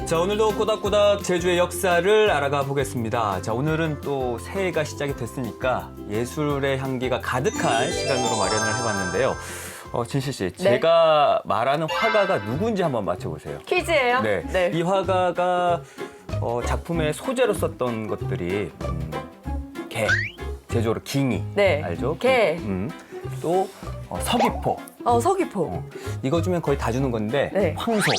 자, 오늘도 꼬닥꼬닥 제주의 역사를 알아가 보겠습니다. 자, 오늘은 또 새해가 시작이 됐으니까 예술의 향기가 가득한 시간으로 마련을 해봤는데요. 진실 씨, 제가 말하는 화가가 누군지 한번 맞춰보세요. 퀴즈예요? 네. 이 화가가 작품의 소재로 썼던 것들이 개, 제주어로 깅이, 네. 알죠? 개. 또 서귀포. 서귀포. 이거 주면 거의 다 주는 건데 네. 황소.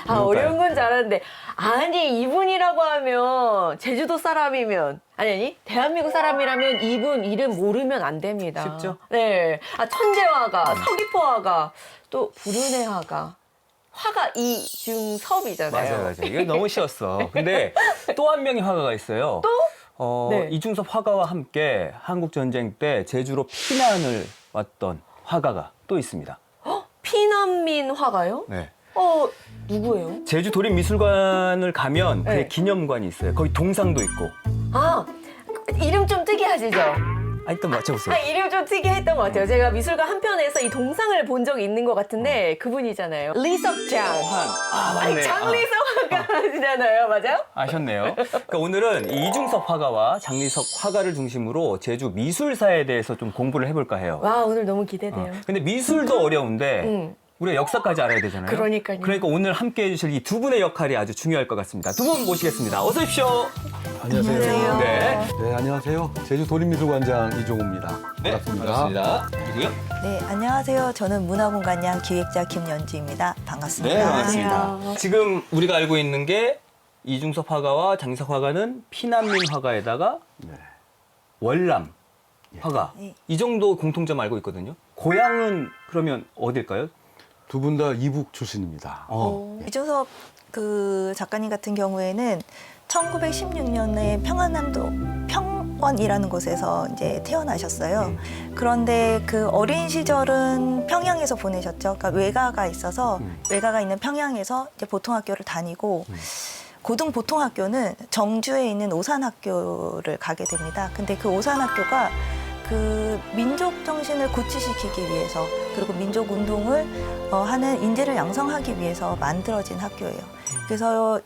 어려운 건 줄 알았는데. 아니, 이분이라고 하면, 제주도 사람이면, 아니, 대한민국 사람이라면 이분 이름 모르면 안 됩니다. 쉽죠? 네. 천재화가, 서귀포화가, 또 불운의 화가. 화가 이중섭이잖아요. 맞아요. 이게 너무 쉬웠어. 근데 또 한 명의 화가가 있어요. 또? 네. 이중섭 화가와 함께 한국전쟁 때 제주로 피난을 왔던 화가가 또 있습니다. 피난민 화가요? 네. 누구예요? 제주 도립미술관을 가면 네. 그 기념관이 있어요. 거기 동상도 있고. 이름 좀 특이하시죠? 일단 맞춰보세요. 이름 좀 특이했던 것 같아요. 제가 미술관 한편에서 이 동상을 본 적이 있는 것 같은데 그분이잖아요. 리석장. 맞네. 장리석 화가시잖아요. 맞아요? 아셨네요. 그러니까 오늘은 이 이중섭 화가와 장리석 화가를 중심으로 제주 미술사에 대해서 좀 공부를 해볼까 해요. 와, 오늘 너무 기대돼요. 근데 미술도 어려운데 우리가 역사까지 알아야 되잖아요. 그러니까요. 그러니까 오늘 함께 해주실 이 두 분의 역할이 아주 중요할 것 같습니다. 두 분 모시겠습니다. 어서 오십시오. 안녕하세요. 네. 네, 안녕하세요. 제주 도립미술관장 이종우입니다. 반갑습니다. 그리고요? 네, 안녕하세요. 저는 문화공간양 기획자 김연주입니다. 반갑습니다. 네, 반갑습니다. 지금 우리가 알고 있는 게 이중섭 화가와 장리석 화가는 피난민 화가에다가 월남 화가. 네. 이 정도 공통점 알고 있거든요. 고향은 그러면 어딜까요? 두 분 다 이북 출신입니다. 이준섭 그 작가님 같은 경우에는 1916년에 평안남도 평원이라는 곳에서 이제 태어나셨어요. 그런데 그 어린 시절은 평양에서 보내셨죠. 그러니까 외가가 있어서 외가가 있는 평양에서 이제 보통학교를 다니고 고등 보통학교는 정주에 있는 오산학교를 가게 됩니다. 근데 그 오산학교가 그 민족 정신을 고취시키기 위해서 그리고 민족 운동을 하는 인재를 양성하기 위해서 만들어진 학교예요. 그래서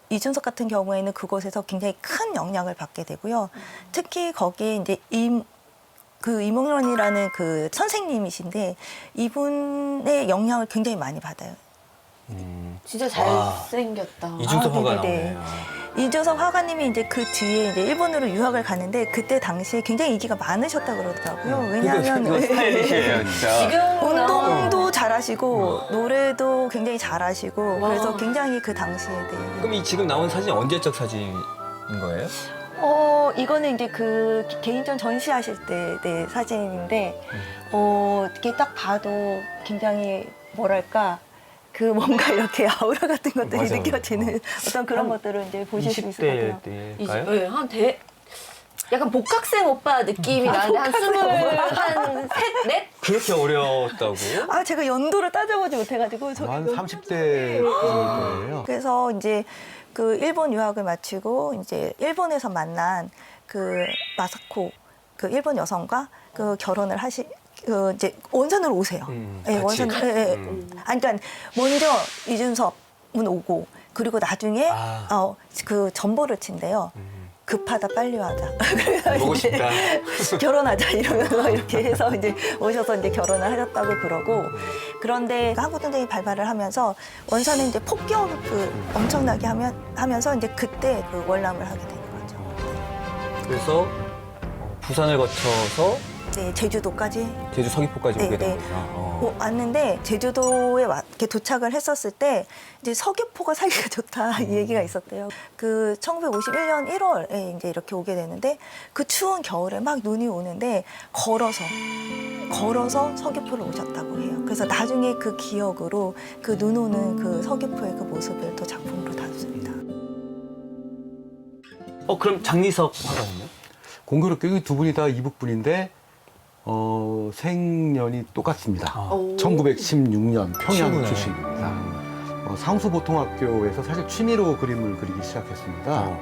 이준석 같은 경우에는 그곳에서 굉장히 큰 영향을 받게 되고요. 특히 거기에 이제 이몽련이라는 그 선생님이신데 이분의 영향을 굉장히 많이 받아요. 진짜 잘생겼다. 이중섭 화가 네네네. 나오네요. 이준석 화가님이 이제 그 뒤에 이제 일본으로 유학을 가는데 그때 당시에 굉장히 인기가 많으셨다 그러더라고요. 왜냐하면 이거 스타일리시해요, 진짜. 운동도 잘하시고 노래도 굉장히 잘하시고 그래서 굉장히 그 당시에 그럼 이 지금 나온 사진이 언제적 사진인 거예요? 이거는 이제 그 개인전 전시하실 때 네, 사진인데 이렇게 딱 봐도 굉장히 뭐랄까 그 뭔가 이렇게 아우라 같은 것들이 맞아. 느껴지는 어떤 그런 것들을 이제 보실 수 있을 것 20대 같아요. 때일까요? 약간 복학생 오빠 느낌이 나는데 한 셋, 넷? 그렇게 어려웠다고? 제가 연도를 따져보지 못해가지고 저기 한 몇 30대 정도예요. 그래서 이제 그 일본 유학을 마치고 이제 일본에서 만난 그 마사코 그 일본 여성과 그 결혼을 이제 원산으로 오세요. 네, 같이. 그러니까 먼저 이준섭은 오고 그리고 나중에 그 전보를 친대요. 급하다 빨리 하자. 그래서 보고 이제 싶다. 결혼하자 이러면서 이렇게 해서 이제 오셔서 이제 결혼을 하셨다고 그러고 그런데 한국전쟁이 발발을 하면서 원산에 이제 폭격을 엄청나게 하면서 이제 그때 그 월남을 하게 되는 거죠. 그래서 부산을 거쳐서 네, 제주도까지 제주 서귀포까지 오게 된 거구나. 왔는데 제주도에 이렇게 도착을 했었을 때 이제 서귀포가 살기가 좋다 이 얘기가 있었대요. 그 1951년 1월에 이제 이렇게 오게 되는데 그 추운 겨울에 막 눈이 오는데 걸어서 서귀포를 오셨다고 해요. 그래서 나중에 그 기억으로 그 눈 오는 그 서귀포의 그 모습을 또 작품으로 담습니다. 그럼 장리석 화가는요? 공교롭게 두 분이 다 이북 분인데 생년이 똑같습니다. 1916년 평양 친구네. 출신입니다. 상수보통학교에서 사실 취미로 그림을 그리기 시작했습니다.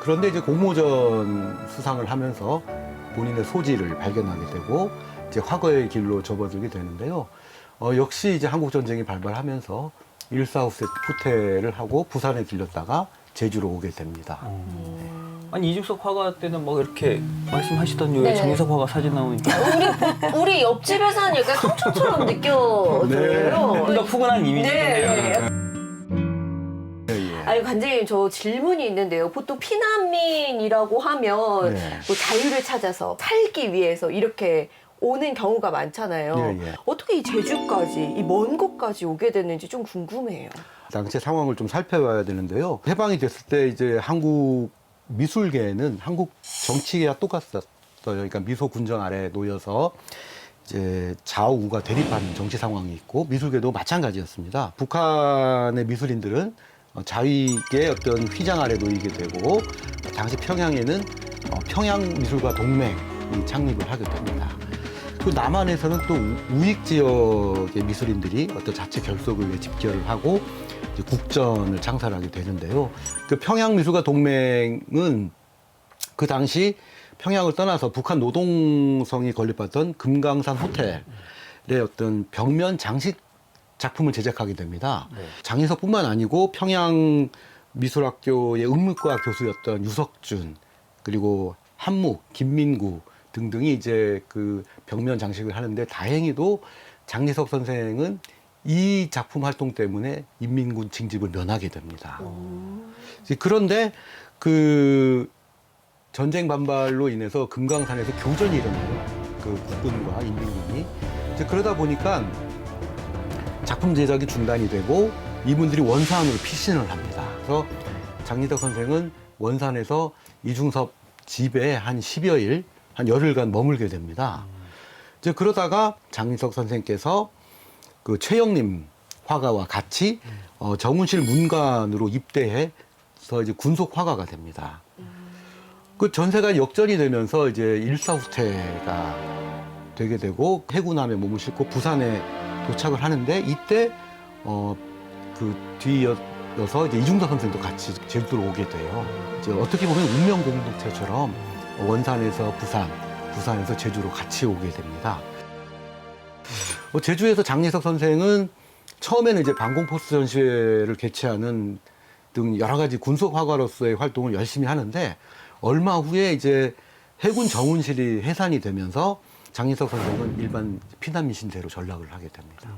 그런데 이제 공모전 수상을 하면서 본인의 소질을 발견하게 되고 이제 화가의 길로 접어들게 되는데요. 역시 이제 한국 전쟁이 발발하면서 145세 호텔을 하고 부산에 들렸다가 제주로 오게 됩니다. 아니 이중섭 화가 때는 뭐 이렇게 말씀하시던 요 네. 정유섭 화가 사진 나오니까 우리 옆집에서는 약간 삼촌처럼 느껴져요. 뭔가 푸근한 이미지네요. 네. 예, 예. 아니 관장님 저 질문이 있는데요. 보통 피난민이라고 하면 네. 뭐 자유를 찾아서 살기 위해서 이렇게 오는 경우가 많잖아요. 예, 예. 어떻게 이 제주까지 이 먼 곳까지 오게 됐는지 좀 궁금해요. 당시 상황을 좀 살펴봐야 되는데요. 해방이 됐을 때 이제 한국 미술계는 한국 정치계와 똑같았어요. 그러니까 미소 군정 아래 놓여서 이제 좌우가 대립하는 정치 상황이 있고 미술계도 마찬가지였습니다. 북한의 미술인들은 자위계 어떤 휘장 아래 놓이게 되고 당시 평양에는 평양미술가 동맹이 창립을 하게 됩니다. 그 남한에서는 또 우익 지역의 미술인들이 어떤 자체 결속을 위해 집결을 하고 이제 국전을 창설하게 되는데요. 그 평양미술가 동맹은 그 당시 평양을 떠나서 북한 노동성이 건립받던 금강산 호텔의 어떤 벽면 장식 작품을 제작하게 됩니다. 네. 장인석뿐만 아니고 평양미술학교의 음극과 교수였던 유석준 그리고 한묵, 김민구 등등이 이제 그 벽면 장식을 하는데 다행히도 장리석 선생은 이 작품 활동 때문에 인민군 징집을 면하게 됩니다. 그런데 그 전쟁 반발로 인해서 금강산에서 교전이 일어나요. 그 국군과 인민군이. 이제 그러다 보니까 작품 제작이 중단이 되고 이분들이 원산으로 피신을 합니다. 그래서 장리석 선생은 원산에서 이중섭 집에 한 10여일, 한 열흘간 머물게 됩니다. 이제 그러다가 장리석 선생께서 그 최영림 화가와 같이 정운실 문관으로 입대해서 이제 군속 화가가 됩니다. 그 전세가 역전이 되면서 이제 일사후퇴가 되게 되고 해군함에 몸을 싣고 부산에 도착을 하는데 이때 그 뒤이어서 이제 이중섭 선생도 같이 제주도로 오게 돼요. 이제 어떻게 보면 운명 공동체처럼 원산에서 부산에서 제주로 같이 오게 됩니다. 제주에서 장리석 선생은 처음에는 이제 방공포스 전시회를 개최하는 등 여러 가지 군속 화가로서의 활동을 열심히 하는데 얼마 후에 이제 해군 정운실이 해산이 되면서 장리석 선생은 일반 피난민 신세로 전락을 하게 됩니다.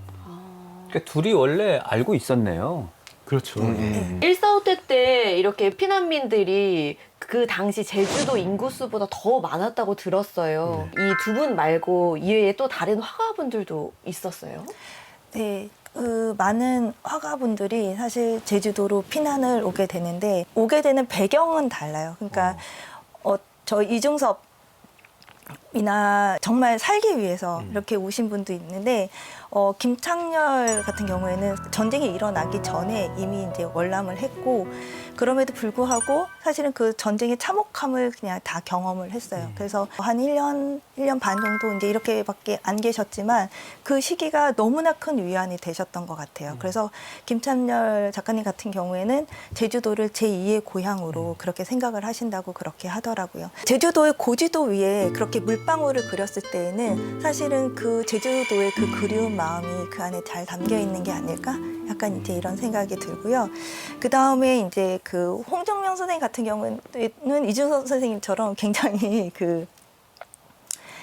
그러니까 둘이 원래 알고 있었네요. 그렇죠. 예. 1.4.5태 때 이렇게 피난민들이 그 당시 제주도 인구수보다 더 많았다고 들었어요. 이 두 분 말고 이외에 또 다른 화가분들도 있었어요? 네, 그 많은 화가분들이 사실 제주도로 피난을 오게 되는데 오게 되는 배경은 달라요. 그러니까 저 이중섭이나 정말 살기 위해서 이렇게 오신 분도 있는데 김창렬 같은 경우에는 전쟁이 일어나기 전에 이미 이제 월남을 했고 그럼에도 불구하고 사실은 그 전쟁의 참혹함을 그냥 다 경험을 했어요. 그래서 한 1년 반 정도 이제 이렇게밖에 안 계셨지만 그 시기가 너무나 큰 위안이 되셨던 것 같아요. 그래서 김창렬 작가님 같은 경우에는 제주도를 제2의 고향으로 그렇게 생각을 하신다고 그렇게 하더라고요. 제주도의 고지도 위에 그렇게 물방울을 그렸을 때에는 사실은 그 제주도의 그 그리운 마음이 그 안에 잘 담겨 있는 게 아닐까? 약간 이제 이런 생각이 들고요. 그 다음에 이제 그 홍정명 선생님 같은 경우는 이준석 선생님처럼 굉장히 그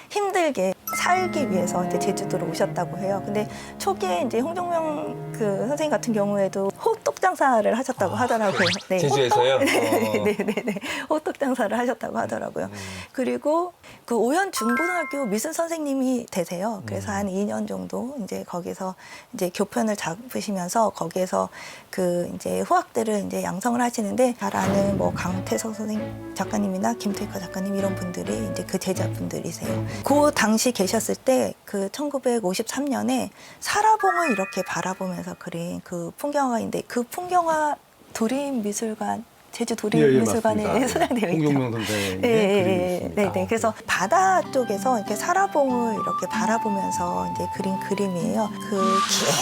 힘들게 살기 위해서 이제 제주도로 오셨다고 해요. 근데 초기에 이제 홍정명 그 선생님 같은 경우에도 호떡 장사를 하셨다고 하더라고요. 네. 제주에서요? 네네네. 호떡 장사를 하셨다고 하더라고요. 그리고 그 오현 중고등학교 미술 선생님이 되세요. 그래서 한 2년 정도 이제 거기서 이제 교편을 잡으시면서 거기에서 그 이제 후학들을 이제 양성을 하시는데 잘 아는 뭐 강태석 선생님 작가님이나 김태익화 작가님 이런 분들이 이제 그 제자분들이세요. 그 당시 계셨을 때 그 1953년에 사라봉을 이렇게 바라보면서 그린 그 풍경화가 있는데 그 풍경화 도림미술관 제주 도림미술관에 맞습니다. 소장되어 있죠. 홍정명 선생의 네, 그림이었습니다. 네. 그래서 바다 쪽에서 이렇게 사라봉을 이렇게 바라보면서 이제 그린 그림이에요. 그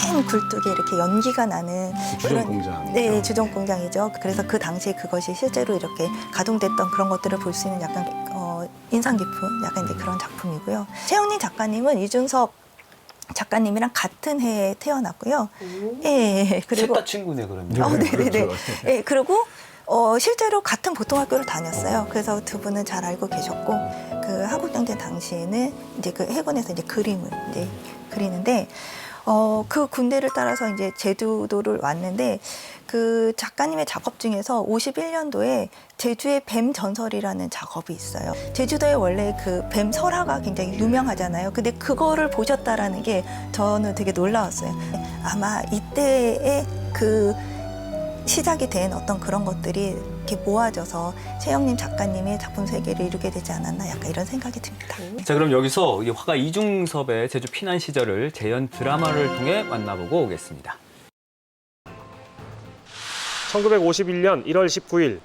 긴 굴뚝에 이렇게 연기가 나는 주전공장. 네, 주전공장이죠. 그래서 그 당시에 그것이 실제로 이렇게 가동됐던 그런 것들을 볼 수 있는 약간 인상 깊은 약간 이제 그런 작품이고요. 최영린 작가님은 이준섭 작가님이랑 같은 해에 태어났고요. 오. 예, 그리고 셋다 친구네 그러면. 네네네. 그렇죠. 예, 그리고 실제로 같은 보통학교를 다녔어요. 그래서 두 분은 잘 알고 계셨고, 그 한국전쟁 당시에는 이제 그 해군에서 이제 그림을 이제 그리는데, 그 군대를 따라서 이제 제주도를 왔는데, 그 작가님의 작업 중에서 51년도에 제주의 뱀 전설이라는 작업이 있어요. 제주도에 원래 그 뱀 설화가 굉장히 유명하잖아요. 근데 그거를 보셨다라는 게 저는 되게 놀라웠어요. 아마 이때의 그 시작이 된 어떤 그런 것들이 이렇게 모아져서 최영림 작가님의 작품 세계를 이루게 되지 않았나 약간 이런 생각이 듭니다. 자, 그럼 여기서 이 화가 이중섭의 제주 피난 시절을 재현 드라마를 통해 만나보고 오겠습니다. 1951년 1월 19일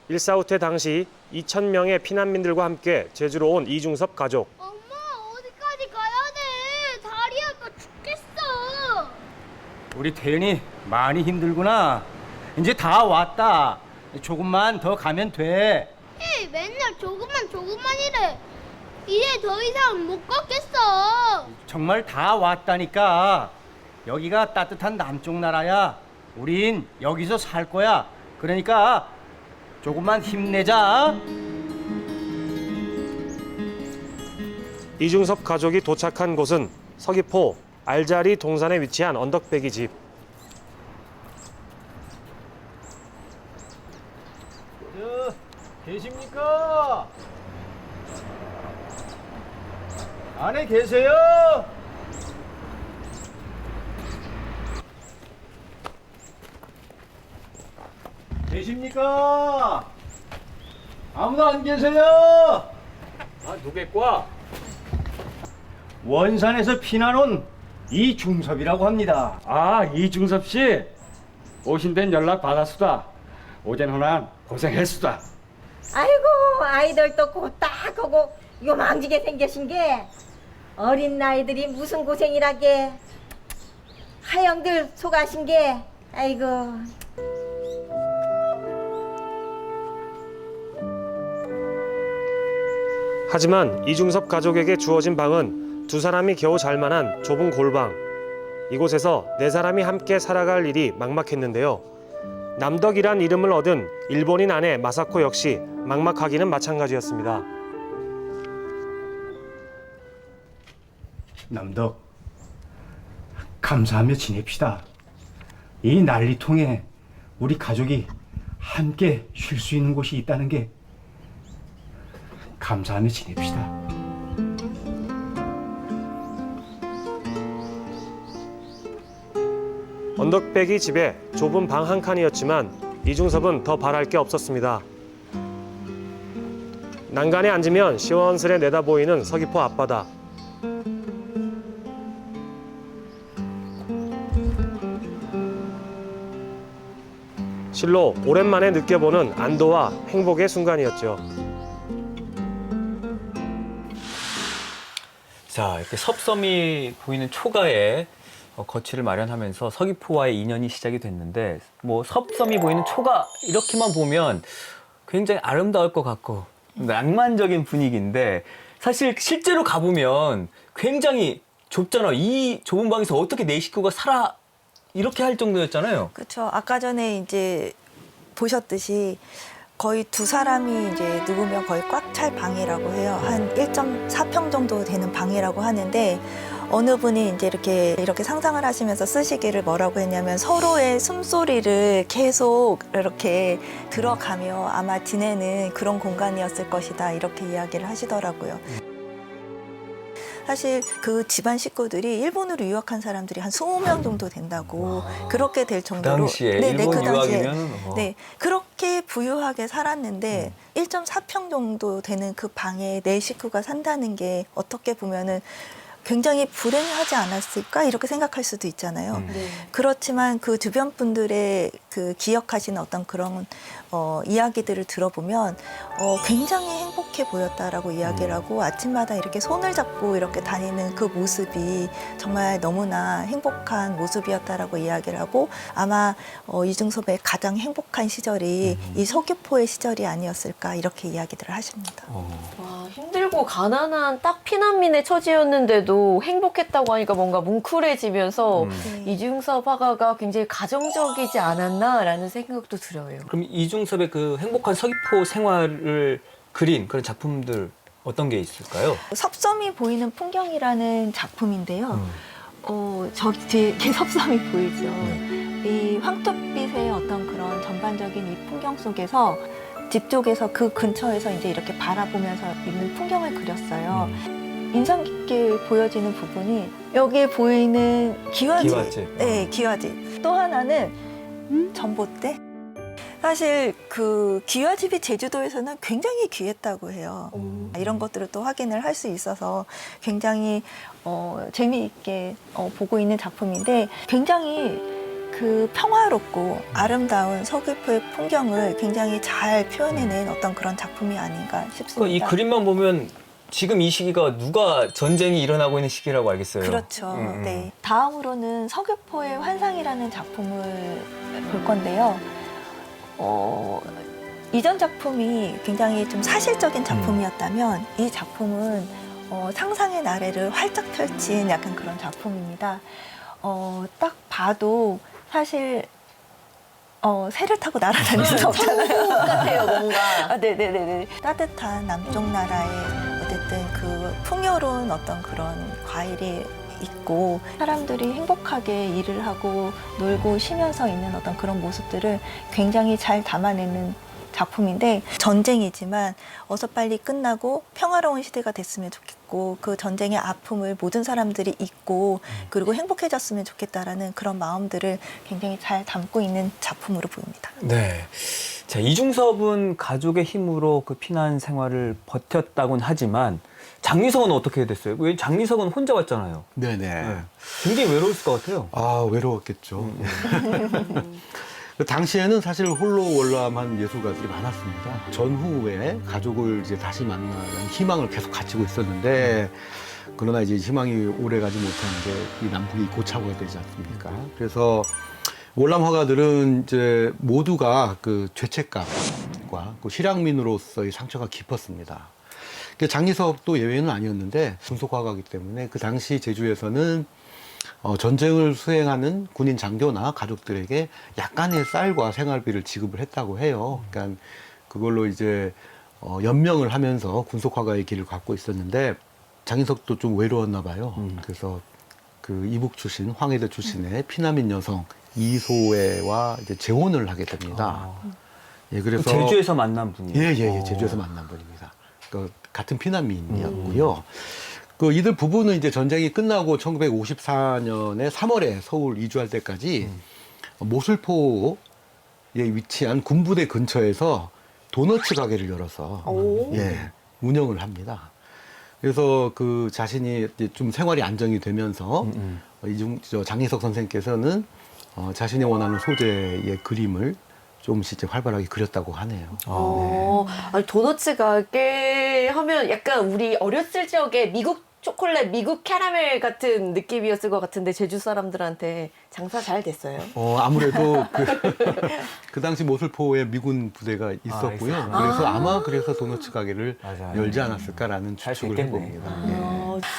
일사후퇴 당시 2,000명의 피난민들과 함께 제주로 온 이중섭 가족. 엄마, 어디까지 가야 돼? 다리 아파 죽겠어. 우리 태연이 많이 힘들구나. 이제 다 왔다. 조금만 더 가면 돼. 에이, 맨날 조금만이래. 이제 더 이상 못 걷겠어. 정말 다 왔다니까. 여기가 따뜻한 남쪽 나라야. 우린 여기서 살 거야. 그러니까 조금만 힘내자. 이중섭 가족이 도착한 곳은 서귀포 알자리 동산에 위치한 언덕배기 집. 계십니까? 안에 계세요? 계십니까? 아무도 안 계세요? 아, 누구겠과? 원산에서 피난 온 이중섭이라고 합니다. 아, 이중섭 씨. 오신 데는 연락 받았수다. 오전 호난 고생했수다. 아이고, 아이들도 곧딱하고 요망지게 생기신 게 어린 나이들이 무슨 고생이라게. 하영들 속아신 게 아이고. 하지만 이중섭 가족에게 주어진 방은 두 사람이 겨우 잘 만한 좁은 골방. 이곳에서 네 사람이 함께 살아갈 일이 막막했는데요. 남덕이란 이름을 얻은 일본인 아내 마사코 역시 막막하기는 마찬가지였습니다. 남덕, 감사하며 지냅시다. 이 난리통에 우리 가족이 함께 쉴 수 있는 곳이 있다는 게 감사하며 지냅시다. 언덕배기 집에 좁은 방 한 칸이었지만 이중섭은 더 바랄 게 없었습니다. 난간에 앉으면 시원스레 내다보이는 서귀포 앞바다. 실로 오랜만에 느껴보는 안도와 행복의 순간이었죠. 자, 이렇게 섭섬이 보이는 초가에 거취를 마련하면서 서귀포와의 인연이 시작이 됐는데, 뭐 섭섬이 보이는 초가 이렇게만 보면 굉장히 아름다울 것 같고 낭만적인 분위기인데, 사실 실제로 가보면 굉장히 좁잖아요. 이 좁은 방에서 어떻게 네 식구가 살아, 이렇게 할 정도였잖아요. 그렇죠. 아까 전에 이제 보셨듯이 거의 두 사람이 이제 누우면 거의 꽉 찰 방이라고 해요. 한 1.4평 정도 되는 방이라고 하는데, 어느 분이 이제 이렇게 상상을 하시면서 쓰시기를 뭐라고 했냐면, 서로의 숨소리를 계속 이렇게 들어가며 아마 지내는 그런 공간이었을 것이다, 이렇게 이야기를 하시더라고요. 사실 그 집안 식구들이 일본으로 유학한 사람들이 한 20명 정도 된다고, 그렇게 될 정도로. 당시에 일본 유학이면 네, 그렇게 부유하게 살았는데 1.4평 정도 되는 그 방에 네 식구가 산다는 게 어떻게 보면은 굉장히 불행하지 않았을까, 이렇게 생각할 수도 있잖아요. 네. 그렇지만 그 주변 분들의 그 기억하시는 어떤 그런 이야기들을 들어보면 굉장히 행복해 보였다라고 이야기를 하고, 아침마다 이렇게 손을 잡고 이렇게 다니는 그 모습이 정말 너무나 행복한 모습이었다라고 이야기를 하고, 아마 이중섭의 가장 행복한 시절이 이 서귀포의 시절이 아니었을까, 이렇게 이야기들을 하십니다. 와, 힘들고 가난한 딱 피난민의 처지였는데도 때도 행복했다고 하니까 뭔가 뭉클해지면서 네. 이중섭 화가가 굉장히 가정적이지 않았나라는 생각도 들어요. 그럼 이중섭의 그 행복한 서귀포 생활을 그린 그런 작품들 어떤 게 있을까요? 섭섬이 보이는 풍경이라는 작품인데요. 저기 뒤에 이렇게 섭섬이 보이죠. 이 황토빛의 어떤 그런 전반적인 이 풍경 속에서 집 쪽에서 그 근처에서 이제 이렇게 바라보면서 있는 풍경을 그렸어요. 인상 깊게 보여지는 부분이 여기에 보이는 기와집. 기와집. 네, 기와집. 또 하나는 전봇대. 사실 그 기와집이 제주도에서는 굉장히 귀했다고 해요. 이런 것들을 또 확인을 할 수 있어서 굉장히 재미있게 보고 있는 작품인데 굉장히 그 평화롭고 아름다운 서귀포의 풍경을 굉장히 잘 표현해낸 어떤 그런 작품이 아닌가 싶습니다. 그러니까 이 그림만 보면 지금 이 시기가 누가 전쟁이 일어나고 있는 시기라고 알겠어요. 그렇죠. 네. 다음으로는 서귀포의 환상이라는 작품을 볼 건데요. 이전 작품이 굉장히 좀 사실적인 작품이었다면 이 작품은 상상의 나래를 활짝 펼친 약간 그런 작품입니다. 딱 봐도 사실 새를 타고 날아다닐 수 없잖아요. 같아요, 뭔가. 네네네. 따뜻한 남쪽 나라의 어쨌든 그 풍요로운 어떤 그런 과일이 있고 사람들이 행복하게 일을 하고 놀고 쉬면서 있는 어떤 그런 모습들을 굉장히 잘 담아내는 작품인데 전쟁이지만 어서 빨리 끝나고 평화로운 시대가 됐으면 좋겠고 그 전쟁의 아픔을 모든 사람들이 잊고 그리고 행복해졌으면 좋겠다라는 그런 마음들을 굉장히 잘 담고 있는 작품으로 보입니다. 네. 자, 이중섭은 가족의 힘으로 그 피난 생활을 버텼다고는 하지만 장리석은 어떻게 됐어요? 왜 장리석은 혼자 왔잖아요. 네네. 굉장히 외로웠을 것 같아요. 아, 외로웠겠죠. 그 당시에는 사실 홀로 월남한 예술가들이 많았습니다. 전후에 가족을 이제 다시 만나는 희망을 계속 가지고 있었는데, 그러나 이제 희망이 오래가지 못한 게 이 남북이 고착오가 되지 않습니까? 그래서 월남 화가들은 이제 모두가 그 죄책감과 그 실향민으로서의 상처가 깊었습니다. 장리석도 예외는 아니었는데 군속 화가이기 때문에 그 당시 제주에서는 전쟁을 수행하는 군인 장교나 가족들에게 약간의 쌀과 생활비를 지급을 했다고 해요. 그러니까 그걸로 이제 연명을 하면서 군속 화가의 길을 갖고 있었는데 장리석도 좀 외로웠나 봐요. 그래서 그 이북 출신, 황해도 출신의 피난민 여성 이소애와 이제 재혼을 하게 됩니다. 예, 그래서 제주에서 만난 분이에요. 예, 제주에서 만난 분입니다. 그 같은 피난민이었고요. 그 이들 부부는 이제 전쟁이 끝나고 1954년에 3월에 서울 이주할 때까지 모슬포에 위치한 군부대 근처에서 도너츠 가게를 열어서 운영을 합니다. 그래서 그 자신이 이제 좀 생활이 안정이 되면서 장리석 선생께서는 자신이 원하는 소재의 그림을 조금씩 이제 활발하게 그렸다고 하네요. 아니, 도너츠 가게 하면 약간 우리 어렸을 적에 미국 초콜릿, 미국 캐러멜 같은 느낌이었을 것 같은데 제주 사람들한테 장사 잘 됐어요? 아무래도 그 당시 모슬포에 미군 부대가 있었고요. 그래서 아마 그래서 도너츠 가게를 열지 않았을까라는 추측을 해봅니다.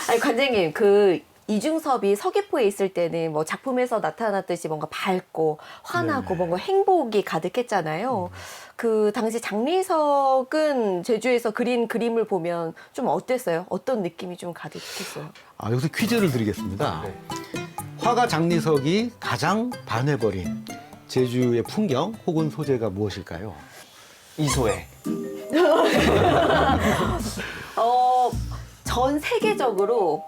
아니, 관장님, 그 이중섭이 서귀포에 있을 때는 뭐 작품에서 나타났듯이 뭔가 밝고 환하고 뭔가 행복이 가득했잖아요. 그 당시 장리석은 제주에서 그린 그림을 보면 좀 어땠어요? 어떤 느낌이 좀 가득했어요? 여기서 퀴즈를 드리겠습니다. 화가 장리석이 가장 반해버린 제주의 풍경 혹은 소재가 무엇일까요? 이소애. 전 세계적으로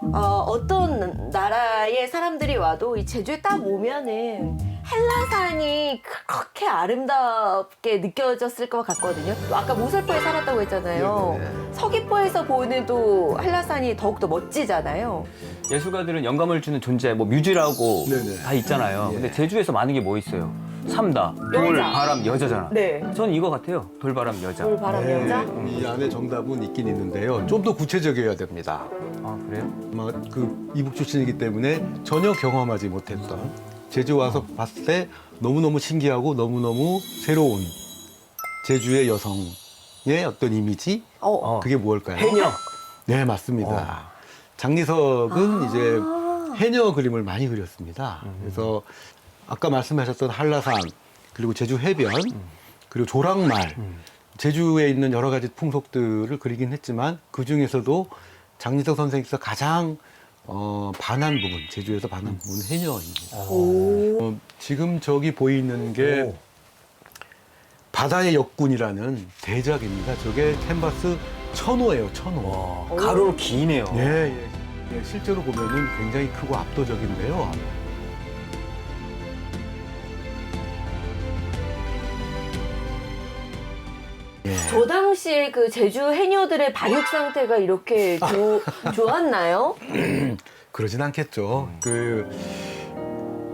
어떤 나라의 사람들이 와도 이 제주에 딱 오면은 한라산이 그렇게 아름답게 느껴졌을 것 같거든요. 아까 모슬포에 살았다고 했잖아요. 서귀포에서 보는 또 한라산이 더욱더 멋지잖아요. 예술가들은 영감을 주는 존재, 뭐 뮤즈라고 네네. 다 있잖아요. 근데 제주에서 많은 게 뭐 있어요? 삼다, 돌, 여자. 바람, 여자잖아. 네. 저는 이거 같아요. 돌, 바람, 여자. 돌바람 여자? 이 안에 정답은 있긴 있는데요. 좀 더 구체적이어야 됩니다. 아, 그래요? 아마 그 이북 출신이기 때문에 전혀 경험하지 못했던 제주 와서 봤을 때 너무너무 신기하고 너무너무 새로운 제주의 여성의 어떤 이미지? 그게 무엇일까요? 해녀. 네, 맞습니다. 장리석은 이제 해녀 그림을 많이 그렸습니다. 그래서 아까 말씀하셨던 한라산, 그리고 제주 해변, 그리고 조랑말, 제주에 있는 여러 가지 풍속들을 그리긴 했지만 그 중에서도 장리석 선생님께서 가장 반한 부분, 제주에서 반한 부분은 해녀입니다. 지금 저기 보이는 게 바다의 역군이라는 대작입니다. 저게 캔버스 1000호예요, 1000호. 가로로 기네요. 예, 실제로 보면은 굉장히 크고 압도적인데요. 예. 저 당시에 그 제주 해녀들의 발육 상태가 이렇게 좋았나요? 그러진 않겠죠. 그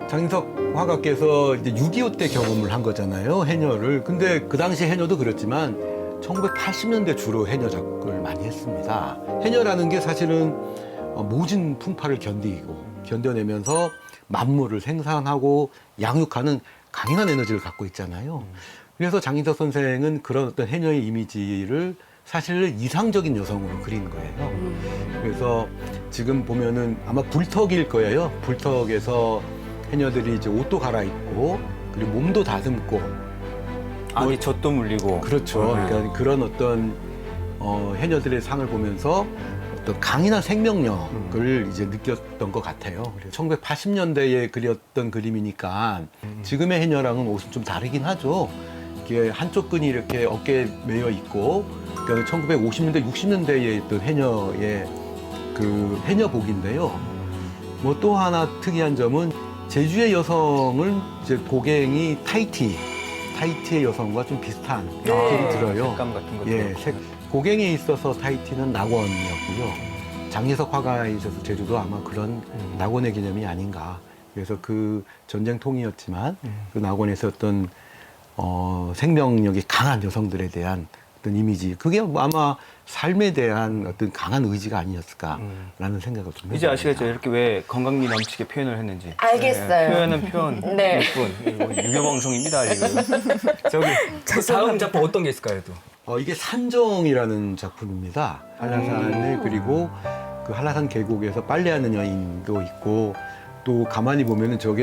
장인석 화가께서 이제 6.25 때 경험을 한 거잖아요, 해녀를. 근데 그 당시 해녀도 그렇지만 1980년대 주로 해녀 작업을 많이 했습니다. 해녀라는 게 사실은 모진 풍파를 견뎌내면서 만물을 생산하고 양육하는 강인한 에너지를 갖고 있잖아요. 그래서 장인석 선생은 그런 어떤 해녀의 이미지를 사실 이상적인 여성으로 그린 거예요. 그래서 지금 보면은 아마 불턱일 거예요. 불턱에서 해녀들이 이제 옷도 갈아입고 그리고 몸도 다듬고 아니 젖도 물리고. 그렇죠. 그러니까 그런 어떤 해녀들의 상을 보면서 어떤 강인한 생명력을 이제 느꼈던 것 같아요. 1980년대에 그렸던 그림이니까 지금의 해녀랑은 옷은 좀 다르긴 하죠. 이게 한쪽 끈이 이렇게 어깨에 매여 있고, 그러니까 1950년대, 60년대에 있던 해녀의 그 해녀복인데요. 뭐 또 하나 특이한 점은 제주의 여성은 이제 고갱이 타이티의 여성과 좀 비슷한 느낌이 들어요. 색감 같은 것도. 예, 고갱에 있어서 타이티는 낙원이었고요. 장리석 화가에 있어서 제주도 아마 그런 낙원의 개념이 아닌가. 그래서 그 전쟁통이었지만 그 낙원에서 어떤 생명력이 강한 여성들에 대한 어떤 이미지, 그게 아마 삶에 대한 어떤 강한 의지가 아니었을까라는 생각을 좀 해봅니다. 이제 아시겠죠? 이렇게 왜 건강미 넘치게 표현을 했는지. 알겠어요. 네, 표현은 표현. 네. 유교방송입니다, 지금. 저기, 그 다음 작품 어떤 게 있을까요, 또? 이게 산정이라는 작품입니다. 한라산을 그리고 그 한라산 계곡에서 빨래하는 여인도 있고, 또 가만히 보면은 저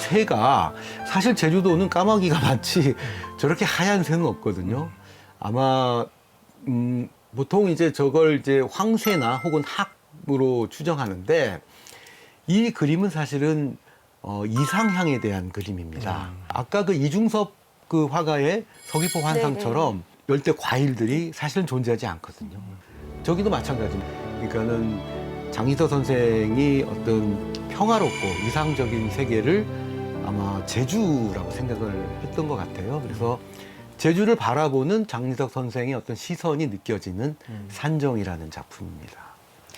새가 사실 제주도는 까마귀가 많지 저렇게 하얀 새는 없거든요. 아마 보통 이제 저걸 이제 황새나 혹은 학으로 추정하는데, 이 그림은 사실은 이상향에 대한 그림입니다. 아까 그 이중섭 그 화가의 서귀포 환상처럼 열대 과일들이 사실은 존재하지 않거든요. 저기도 마찬가지입니다. 그러니까는 장희석 선생이 어떤 평화롭고 이상적인 세계를 아마 제주라고 생각을 했던 것 같아요. 그래서 제주를 바라보는 장리석 선생의 어떤 시선이 느껴지는 산정이라는 작품입니다.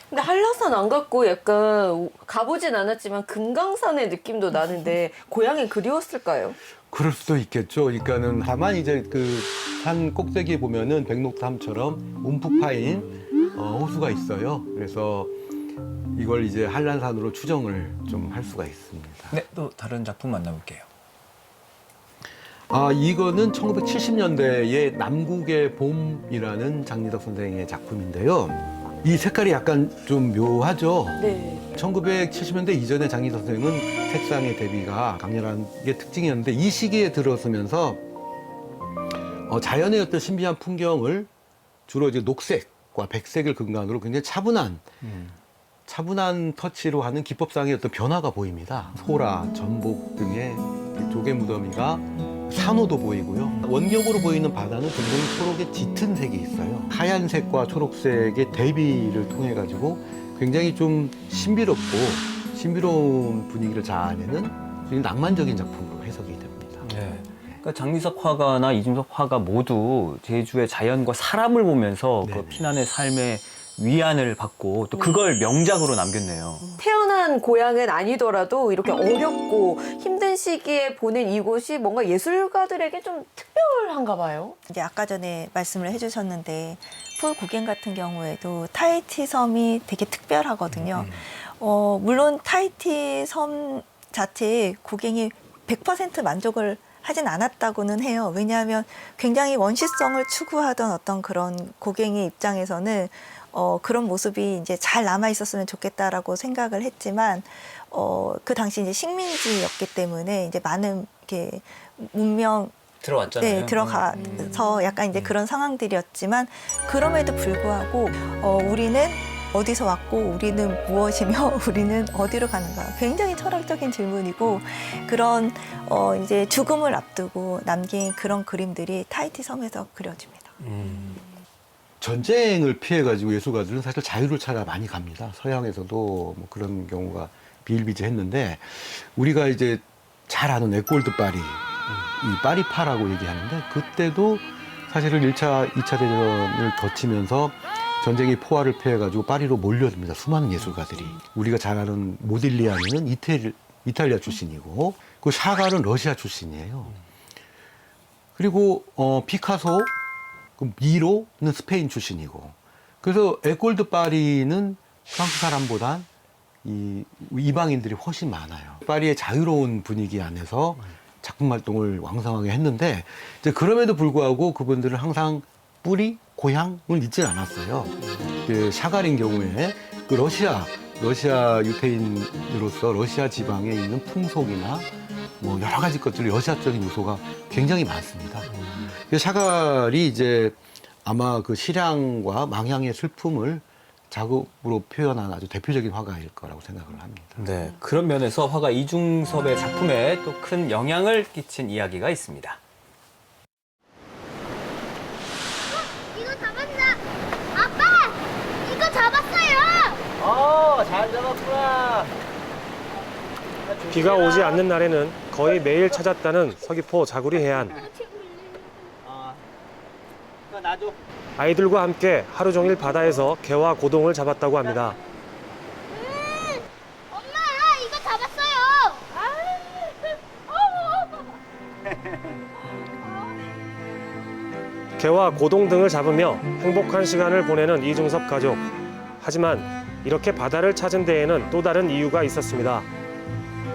근데 한라산 안 갔고 약간 가보진 않았지만 금강산의 느낌도 나는데 고향이 그리웠을까요? 그럴 수도 있겠죠. 그러니까는 다만 이제 그 산 꼭대기에 보면은 백록담처럼 움푹 파인 호수가 있어요. 그래서 이걸 이제 한라산으로 추정을 좀 할 수가 있습니다. 네, 또 다른 작품 만나볼게요. 이거는 1970년대의 남국의 봄이라는 장리석 선생의 작품인데요. 이 색깔이 약간 좀 묘하죠. 네. 1970년대 이전에 장리석 선생은 색상의 대비가 강렬한 게 특징이었는데, 이 시기에 들어서면서 자연의 어떤 신비한 풍경을 주로 이제 녹색과 백색을 근간으로 굉장히 차분한 터치로 하는 기법상의 어떤 변화가 보입니다. 소라, 전복 등의 조개 무더미가 산호도 보이고요. 원격으로 보이는 바다는 굉장히 초록의 짙은 색이 있어요. 하얀색과 초록색의 대비를 통해 가지고 굉장히 좀 신비로운 분위기를 자아내는 굉장히 낭만적인 작품으로 해석이 됩니다. 네. 그러니까 장리석 화가나 이중섭 화가 모두 제주의 자연과 사람을 보면서 그 피난의 삶의 위안을 받고 또 그걸 명작으로 남겼네요. 태어난 고향은 아니더라도 이렇게 어렵고 힘든 시기에 보낸 이곳이 뭔가 예술가들에게 좀 특별한가 봐요. 이제 아까 전에 말씀을 해주셨는데 풀고갱 같은 경우에도 타이티 섬이 되게 특별하거든요. 물론 타이티 섬 자체에 고갱이 100% 만족을 하진 않았다고는 해요. 왜냐하면 굉장히 원시성을 추구하던 어떤 그런 고갱의 입장에서는 그런 모습이 이제 잘 남아 있었으면 좋겠다라고 생각을 했지만 그 당시 이제 식민지였기 때문에 이제 많은 이렇게 문명 들어왔잖아요. 네, 들어가서 약간 이제 그런 상황들이었지만 그럼에도 불구하고 우리는 어디서 왔고 우리는 무엇이며 우리는 어디로 가는가 굉장히 철학적인 질문이고 그런 이제 죽음을 앞두고 남긴 그런 그림들이 타히티 섬에서 그려집니다. 전쟁을 피해가지고 예술가들은 사실 자유를 찾아 많이 갑니다. 서양에서도 뭐 그런 경우가 비일비재했는데 우리가 이제 잘 아는 에꼴드 파리, 이 파리파라고 얘기하는데 그때도 사실은 1차, 2차 대전을 거치면서 전쟁의 포화를 피해가지고 파리로 몰려듭니다. 수많은 예술가들이. 우리가 잘 아는 모딜리아니는 이탈리아 출신이고 그 샤갈은 러시아 출신이에요. 그리고 피카소, 그 미로는 스페인 출신이고 그래서 에꼴드 파리는 프랑스 사람보단 이방인들이 훨씬 많아요. 파리의 자유로운 분위기 안에서 작품 활동을 왕성하게 했는데 이제 그럼에도 불구하고 그분들은 항상 뿌리, 고향을 잊지 않았어요. 그 샤갈인 경우에 그 러시아 유태인으로서 러시아 지방에 있는 풍속이나 뭐 여러 가지 것들이 러시아적인 요소가 굉장히 많습니다. 샤갈이 이제 아마 그 실향과 망향의 슬픔을 작업으로 표현한 아주 대표적인 화가일 거라고 생각을 합니다. 네, 그런 면에서 화가 이중섭의 작품에 또 큰 영향을 끼친 이야기가 있습니다. 이거 잡았나? 아빠! 이거 잡았어요! 잘 잡았구나. 비가 오지 않는 날에는 거의 매일 찾았다는 서귀포 자구리 해안. 이거 놔줘. 아이들과 함께 하루 종일 바다에서 게와 고동을 잡았다고 합니다. 엄마! 이거 잡았어요! 게와 고동 등을 잡으며 행복한 시간을 보내는 이중섭 가족. 하지만 이렇게 바다를 찾은 데에는 또 다른 이유가 있었습니다.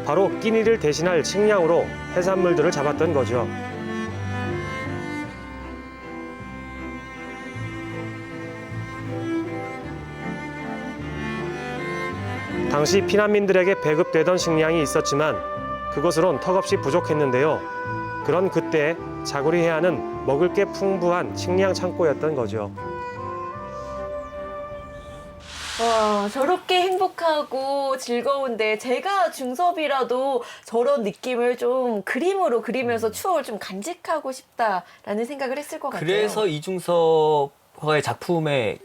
바로 끼니를 대신할 식량으로 해산물들을 잡았던 거죠. 당시 피난민들에게 배급되던 식량이 있었지만 그것으론 턱없이 부족했는데요. 그런 그때 자구리 해안은 먹을 게 풍부한 식량 창고였던 거죠. 와, 저렇게 행복하고 즐거운데 제가 중섭이라도 저런 느낌을 좀 그림으로 그리면서 추억을 좀 간직하고 싶다라는 생각을 했을 것 같아요. 그래서 이중섭 화가의 작품에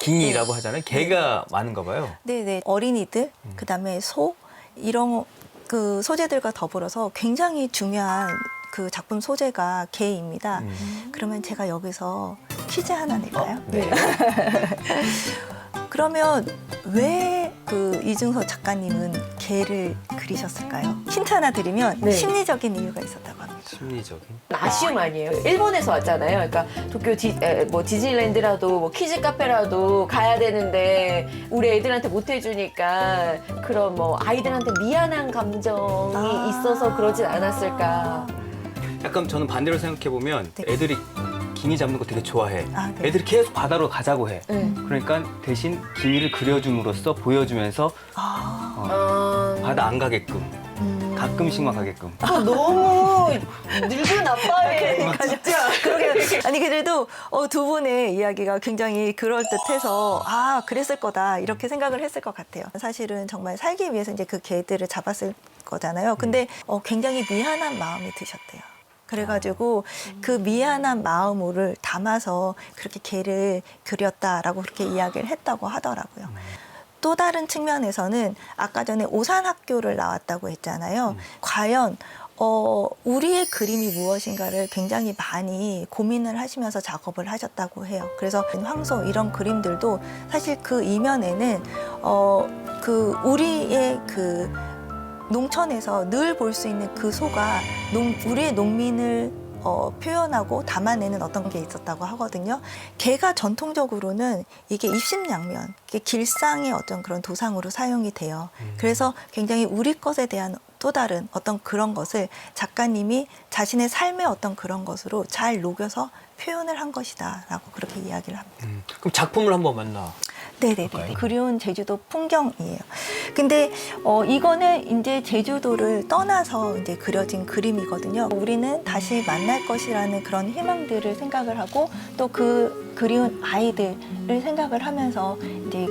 갱이라고 하잖아요. 개가 많은가 봐요. 네네. 어린이들, 그다음에 소 이런 그 소재들과 더불어서 굉장히 중요한 그 작품 소재가 개입니다. 그러면 제가 여기서 퀴즈 하나 낼까요? 네. 그러면 왜 그 이중섭 작가님은 개를 그리셨을까요? 힌트 하나 드리면 네. 심리적인 이유가 있었다고 합니다. 심리적인. 아쉬움 아니에요. 일본에서 왔잖아요. 그러니까 도쿄 디즈니랜드라도 뭐 키즈 카페라도 가야 되는데 우리 애들한테 못 해주니까 그런 뭐 아이들한테 미안한 감정이 있어서 그러진 않았을까. 약간 저는 반대로 생각해 보면 네. 애들이 깅이 잡는 거 되게 좋아해. 네. 애들이 계속 바다로 가자고 해. 네. 그러니까 대신 깅이를 그려줌으로써 보여주면서 바다 안 가게끔 가끔씩만 가게끔. 너무 늙은 아빠의 진짜 그러게 아니 그래도 두 분의 이야기가 굉장히 그럴듯해서 그랬을 거다 이렇게 생각을 했을 것 같아요. 사실은 정말 살기 위해서 이제 그 개들을 잡았을 거잖아요. 근데 굉장히 미안한 마음이 드셨대요. 그래가지고 그 미안한 마음을 담아서 그렇게 개를 그렸다라고 그렇게 이야기를 했다고 하더라고요. 또 다른 측면에서는 아까 전에 오산학교를 나왔다고 했잖아요. 과연 우리의 그림이 무엇인가를 굉장히 많이 고민을 하시면서 작업을 하셨다고 해요. 그래서 황소 이런 그림들도 사실 그 이면에는 그 우리의 그 농촌에서 늘 볼 수 있는 그 소가 우리의 농민을 표현하고 담아내는 어떤 게 있었다고 하거든요. 개가 전통적으로는 이게 입심양면, 이게 길상의 어떤 그런 도상으로 사용이 돼요. 그래서 굉장히 우리 것에 대한 또 다른 어떤 그런 것을 작가님이 자신의 삶의 어떤 그런 것으로 잘 녹여서 표현을 한 것이다라고 그렇게 이야기를 합니다. 그럼 작품을 한번 만나. 네네네. 볼까요? 그리운 제주도 풍경이에요. 근데 이거는 이제 제주도를 떠나서 이제 그려진 그림이거든요. 우리는 다시 만날 것이라는 그런 희망들을 생각을 하고 또 그 그리운 아이들을 생각을 하면서 이제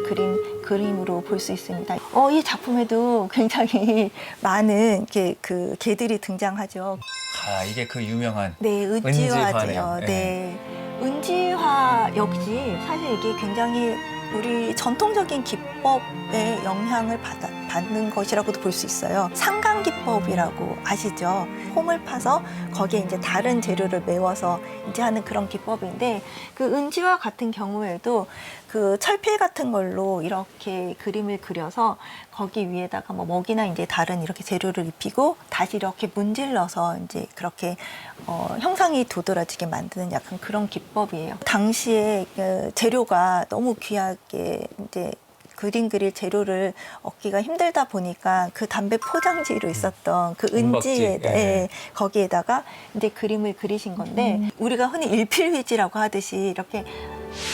그림으로 볼 수 있습니다. 이 작품에도 굉장히 많은 그 개들이 등장하죠. 아, 이게 그 유명한 네, 은지화네요. 은지화죠. 네. 은지화 역시 사실 이게 굉장히 우리 전통적인 기법의 영향을 받는 것이라고도 볼 수 있어요. 상강기법이라고 아시죠? 홈을 파서 거기에 이제 다른 재료를 메워서 이제 하는 그런 기법인데 그 은지화 같은 경우에도 그 철필 같은 걸로 이렇게 그림을 그려서 거기 위에다가 뭐 먹이나 이제 다른 이렇게 재료를 입히고 다시 이렇게 문질러서 이제 그렇게 형상이 도드라지게 만드는 약간 그런 기법이에요. 당시에 그 재료가 너무 귀하게 이제 그림 그릴 재료를 얻기가 힘들다 보니까 그 담배 포장지로 있었던 그 은지에 예. 거기에다가 이제 그림을 그리신 건데 우리가 흔히 일필휘지라고 하듯이 이렇게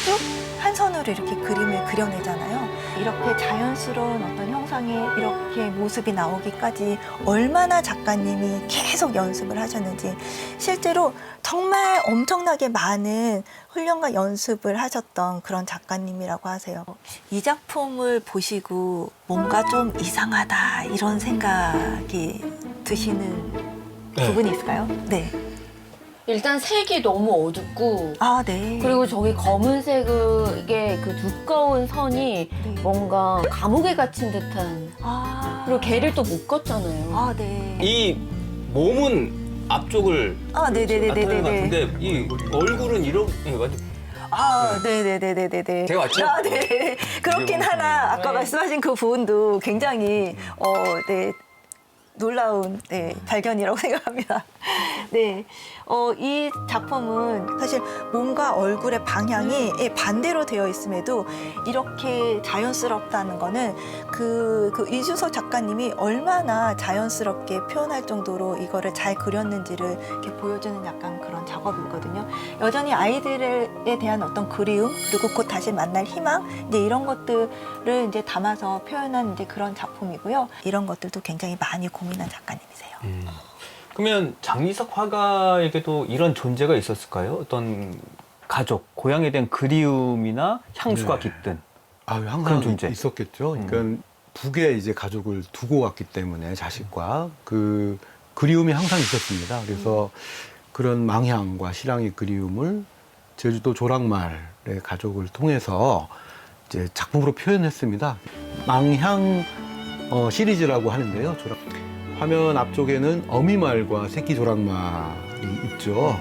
쭉 한 손으로 이렇게 그림을 그려내잖아요. 이렇게 자연스러운 어떤 형상의 이렇게 모습이 나오기까지 얼마나 작가님이 계속 연습을 하셨는지 실제로 정말 엄청나게 많은 훈련과 연습을 하셨던 그런 작가님이라고 하세요. 이 작품을 보시고 뭔가 좀 이상하다 이런 생각이 드시는 부분이 있을까요? 네. 일단 색이 너무 어둡고 아, 네. 그리고 저기 검은색의 그 두꺼운 선이 네. 뭔가 감옥에 갇힌 듯한 그리고 개를 또 묶었잖아요. 아, 네. 이 몸은 앞쪽을 아, 나타내는 것 네네네네네. 같은데 이 얼굴은 이렇게 완전 아, 네네네네네. 제가 맞죠? 아, 네. 그렇긴 하나 아까 말씀하신 그 부분도 굉장히 네. 놀라운 발견이라고 생각합니다. 네, 이 작품은 사실 몸과 얼굴의 방향이 반대로 되어 있음에도 이렇게 자연스럽다는 거는 그 이준석 작가님이 얼마나 자연스럽게 표현할 정도로 이거를 잘 그렸는지를 이렇게 보여주는 약간 그런 작업이거든요. 여전히 아이들에 대한 어떤 그리움 그리고 곧 다시 만날 희망 이제 이런 것들을 이제 담아서 표현한 이제 그런 작품이고요. 이런 것들도 굉장히 많이 고민한 작가님이세요. 그러면 장리석 화가에게도 이런 존재가 있었을까요? 어떤 가족, 고향에 대한 그리움이나 향수가 네. 깃든 아유, 그런 항상 존재. 있었겠죠. 그러니까 북에 이제 가족을 두고 왔기 때문에 자식과 그 그리움이 항상 있었습니다. 그래서 그런 망향과 실향의 그리움을 제주도 조랑말의 가족을 통해서 이제 작품으로 표현했습니다. 망향 시리즈라고 하는데요. 화면 앞쪽에는 어미말과 새끼 조랑말이 있죠.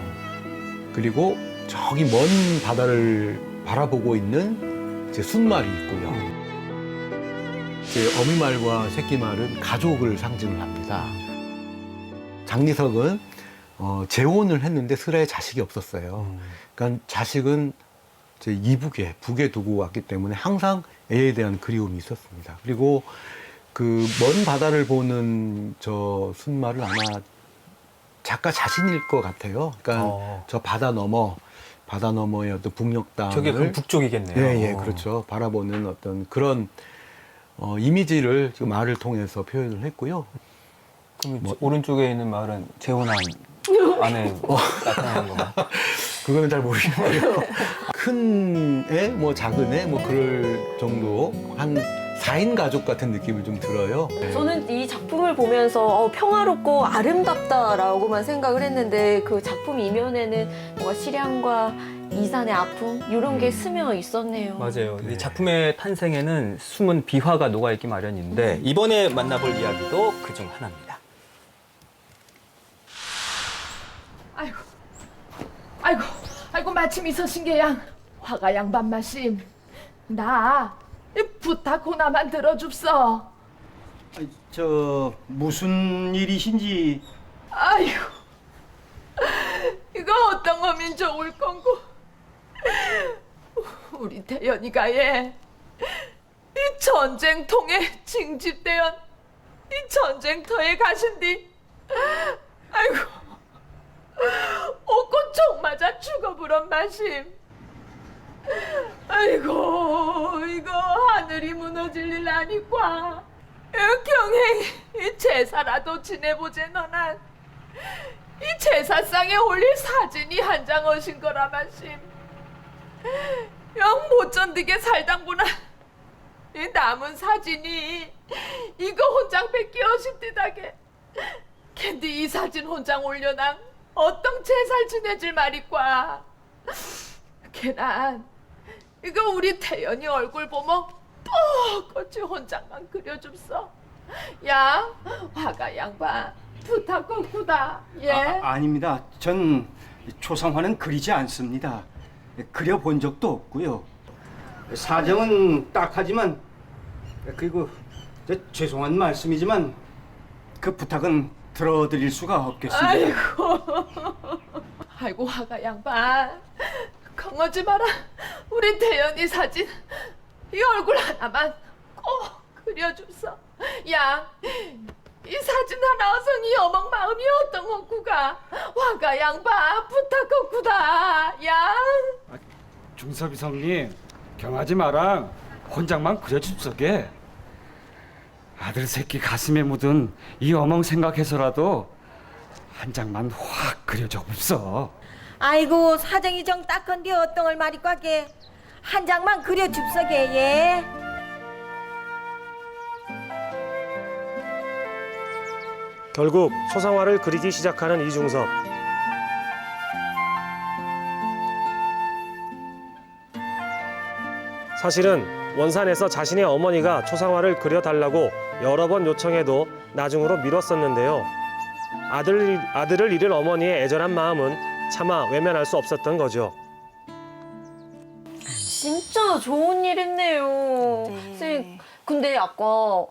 그리고 저기 먼 바다를 바라보고 있는 이제 순말이 있고요. 이제 어미말과 새끼말은 가족을 상징을 합니다. 장리석은 재혼을 했는데 슬하에 자식이 없었어요. 그러니까 자식은 이제 이북에 북에 두고 왔기 때문에 항상 애에 대한 그리움이 있었습니다. 그리고 그 먼 바다를 보는 저 순말은 아마 작가 자신일 것 같아요. 그러니까 저 바다 너머의 어떤 북녘 땅을 저게 그럼 북쪽이겠네요. 예, 그렇죠. 바라보는 어떤 그런 이미지를 지금 말을 통해서 표현을 했고요. 그럼 오른쪽에 있는 말은 재혼한 아내 나타나는 건가요? 그거는 잘 모르겠고요. 큰 애, 뭐 작은 애, 뭐 그럴 정도 한 4인 가족 같은 느낌이 좀 들어요. 저는 이 작품을 보면서 평화롭고 아름답다라고만 생각을 했는데 그 작품 이면에는 뭔가 실향과 이산의 아픔 이런 게 스며 있었네요. 맞아요. 이 작품의 탄생에는 숨은 비화가 녹아있기 마련인데 이번에 만나볼 이야기도 그중 하나입니다. 아이고 마침 있으신 게양 화가 양반 말씀 나 부탁 하나만 들어줍소. 저 무슨 일이신지. 아이고 이거 어떤 거면 좋을 건고 우리 태연이가 이 전쟁통에 징집되었 이 전쟁터에 가신 뒤 아이고 옷꽃 총 맞아 죽어버린 마심. 아이고 이거 하늘이 무너질 일 아니까 경행 이 제사라도 지내보제 너난 이 제사상에 올릴 사진이 한 장 오신 거라 마심. 영 못 견디게 살당구나. 이 남은 사진이 이거 혼장 뺏기 어신디다게 캔디 이 사진 혼장 올려낭 어떤 제살 지내질 말이과. 걔난 이거 우리 태연이 얼굴 보면 똑같이 혼장만 그려줍소. 야 화가 양반 부탁하구다. 예. 아닙니다. 전 초상화는 그리지 않습니다. 그려본 적도 없고요. 사정은 딱하지만 그리고 죄송한 말씀이지만 그 부탁은 들어드릴 수가 없겠습니다. 아이고 화가 양반 강하지 마라. 우리 태연이 사진 이 얼굴 하나만 꼭 그려줍소. 야 이 사진 하나 어성이 어멍 마음이 어떤 건구가. 화가 양반 부탁하구다. 야 중섭이 성님 경하지 마라. 혼장만 그려줍소게. 아들 새끼 가슴에 묻은 이 어멍 생각해서라도 한 장만 확 그려줘 봅소. 아이고 사정이 정 딱한데 어떤 걸 말이 꽉게 한 장만 그려줍서게. 예. 결국 초상화를 그리기 시작하는 이중섭. 사실은 원산에서 자신의 어머니가 초상화를 그려달라고 여러 번 요청해도 나중으로 미뤘었는데요. 아들을 잃은 어머니의 애절한 마음은 차마 외면할 수 없었던 거죠. 진짜 좋은 일 했네요. 네. 선생님, 근데 아까